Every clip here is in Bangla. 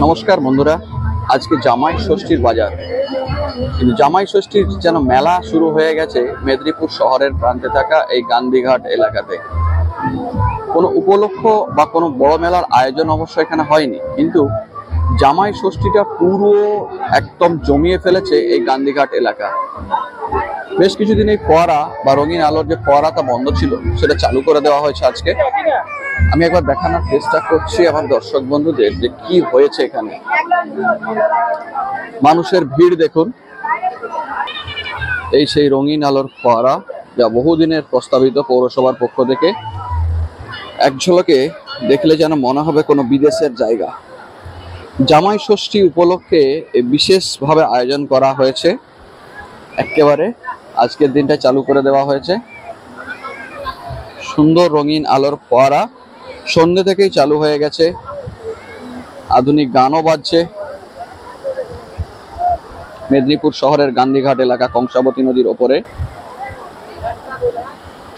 নমস্কার বন্ধুরা, আজকে জামাই ষষ্ঠীর বাজার। কিন্তু জামাই ষষ্ঠীর যেন মেলা শুরু হয়ে গেছে মেদিনীপুর শহরের প্রান্তে থাকা এই গান্ধীঘাট এলাকাতে। কোনো উপলক্ষ বা কোনো বড় মেলার আয়োজন অবশ্য এখানে হয়নি, কিন্তু জামাই ষষ্ঠীটা পুরো একদম জমিয়ে ফেলেছে এই গান্ধীঘাট এলাকা। বেশ কিছুদিন এই ফোয়ারা বা রঙিন আলোর যে ফোয়ারা তা বন্ধ ছিল, সেটা চালু করে দেওয়া হয়েছে আজকে। আমি একবার দেখানোর চেষ্টা করছি আমার দর্শক বন্ধুদের যে কি হয়েছে এখানে। মানুষের ভিড় দেখুন। এই সেই রঙিন আলোর ফোয়ারা, যা বহুদিনের প্রস্তাবিত পৌরসভার পক্ষ থেকে। এক ঝলকে দেখলে যেন মনে হবে কোনো বিদেশের জায়গা। জামাই ষষ্ঠী উপলক্ষে বিশেষভাবে আয়োজন করা হয়েছে। একেবারে আজকের দিনটা চালু করে দেওয়া হয়েছে। সুন্দর রঙিন আলোর ফোয়ারা সন্ধ্যে থেকেই চালু হয়ে গেছে। আধুনিক গানও বাজছে। মেদিনীপুর শহরের গান্ধীঘাট এলাকা কংসাবতী নদীর ওপরে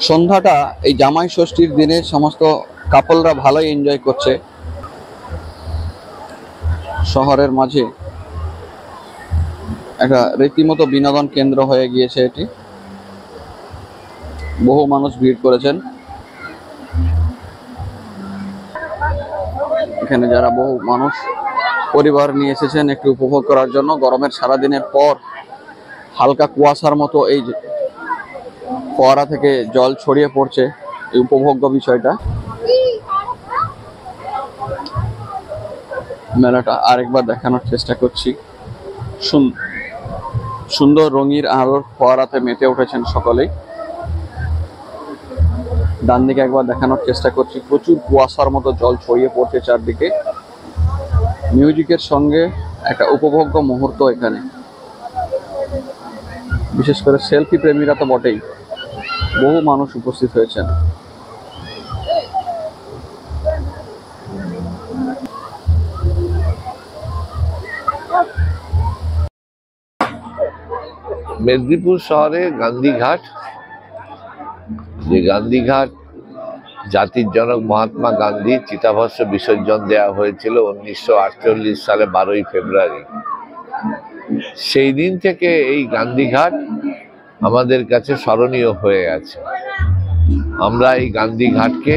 সন্ধ্যাটা এই জামাই ষষ্ঠীর দিনে সমস্ত কাপলরা ভালোই এনজয় করছে। শহরের মাঝে একটা রীতিমতো বিনোদন কেন্দ্র হয়ে গিয়েছে এটি। বহু মানুষ ভিড় করেছেন এখানে। যারা বহু মানুষ পরিবার নিয়ে এসেছেন একটু উপভোগ করার জন্য। গরমের সারাদিনের পর হালকা কুয়াশার মতো এই ফোয়ারা থেকে জল ছড়িয়ে পড়ছে, এই উপভোগ্য বিষয়টা। মেলাটা আরেকবার দেখানোর চেষ্টা করছি। সুন্দর রঙিন আলোর ফোয়ারাতে মেতে উঠেছেন সকলেই। ডান দিকে একবার দেখানোর চেষ্টা করছি। প্রচুর কুয়াশার মতো জল ছড়িয়ে পড়ছে চারদিকে। মিউজিকের সঙ্গে একটা উপভোগ্য মুহূর্ত এখানে। বিশেষ করে সেলফি প্রেমীরা তো বটেই। বহু মানুষ উপস্থিত হয়েছেন। মেদিনীপুর শহরে গান্ধীঘাট, যে গান্ধীঘাট জাতির জনক মহাত্মা গান্ধী চিতাভস্ম বিসর্জন দেওয়া হয়েছিল 1948 সালে 12ই ফেব্রুয়ারি। সেই দিন থেকে এই গান্ধীঘাট আমাদের কাছে স্মরণীয় হয়ে আছে। আমরা এই গান্ধীঘাটকে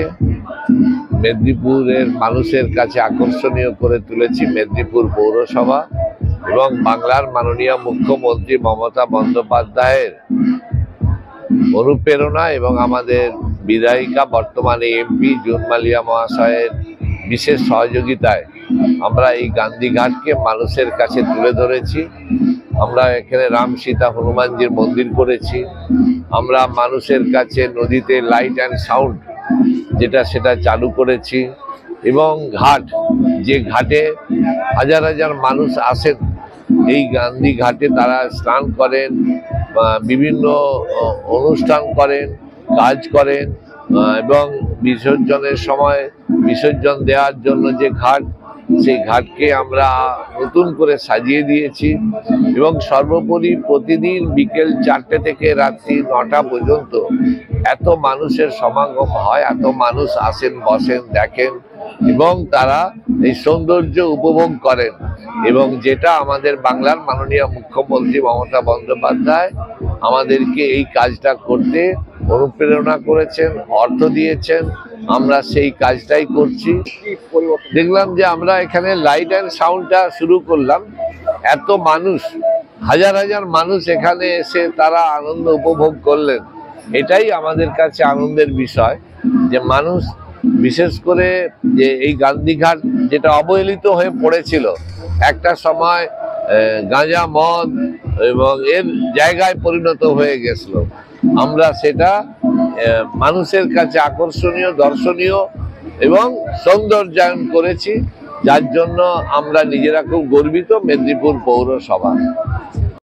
মেদিনীপুরের মানুষের কাছে আকর্ষণীয় করে তুলেছি মেদিনীপুর পৌরসভা এবং বাংলার মাননীয় মুখ্যমন্ত্রী মমতা বন্দ্যোপাধ্যায়ের অনুপ্রেরণা এবং আমাদের বিধায়িকা বর্তমানে এমপি জুন মালিয়া মহাশয়ের বিশেষ সহযোগিতায় আমরা এই গান্ধীঘাটকে মানুষের কাছে তুলে ধরেছি। আমরা এখানে রাম সীতা হনুমানজির মন্দির করেছি। আমরা মানুষের কাছে নদীতে লাইট অ্যান্ড সাউন্ড সেটা চালু করেছি। এবং ঘাট, যে ঘাটে হাজার হাজার মানুষ আসেন, এই গান্ধীঘাটে তারা স্নান করেন, বিভিন্ন অনুষ্ঠান করেন, কাজ করেন এবং বিসর্জনের সময় বিসর্জন দেওয়ার জন্য যে ঘাট, সেই ঘাটকে আমরা নতুন করে সাজিয়ে দিয়েছি। এবং সর্বোপরি প্রতিদিন বিকেল 4টে থেকে রাত্রি 9টা পর্যন্ত এত মানুষের সমাগম হয়, এত মানুষ আসেন, বসেন, দেখেন এবং তারা এই সৌন্দর্য উপভোগ করেন। এবং যেটা আমাদের বাংলার মাননীয় মুখ্যমন্ত্রী মমতা বন্দ্যোপাধ্যায় আমাদেরকে এই কাজটা করতে অনুপ্রেরণা করেছেন, অর্থ দিয়েছেন। আমরা সেই কাজটাই করছি। দেখলাম যে আমরা এখানে লাইট অ্যান্ড সাউন্ডটা শুরু করলাম। এত মানুষ, হাজার হাজার মানুষ এখানে এসে তারা আনন্দ উপভোগ করলেন। এটাই আমাদের কাছে আনন্দের বিষয় যে মানুষ, বিশেষ করে যে এই গান্ধীঘাট যেটা অবহেলিত হয়ে পড়েছিল, একটা সময় গাঁজা মদ এবং এর জায়গায় পরিণত হয়ে গেছিল, আমরা সেটা মানুষের কাছে আকর্ষণীয়, দর্শনীয় এবং সৌন্দর্যায়ন করেছি, যার জন্য আমরা নিজেরা খুব গর্বিত মেদিনীপুর পৌরসভা।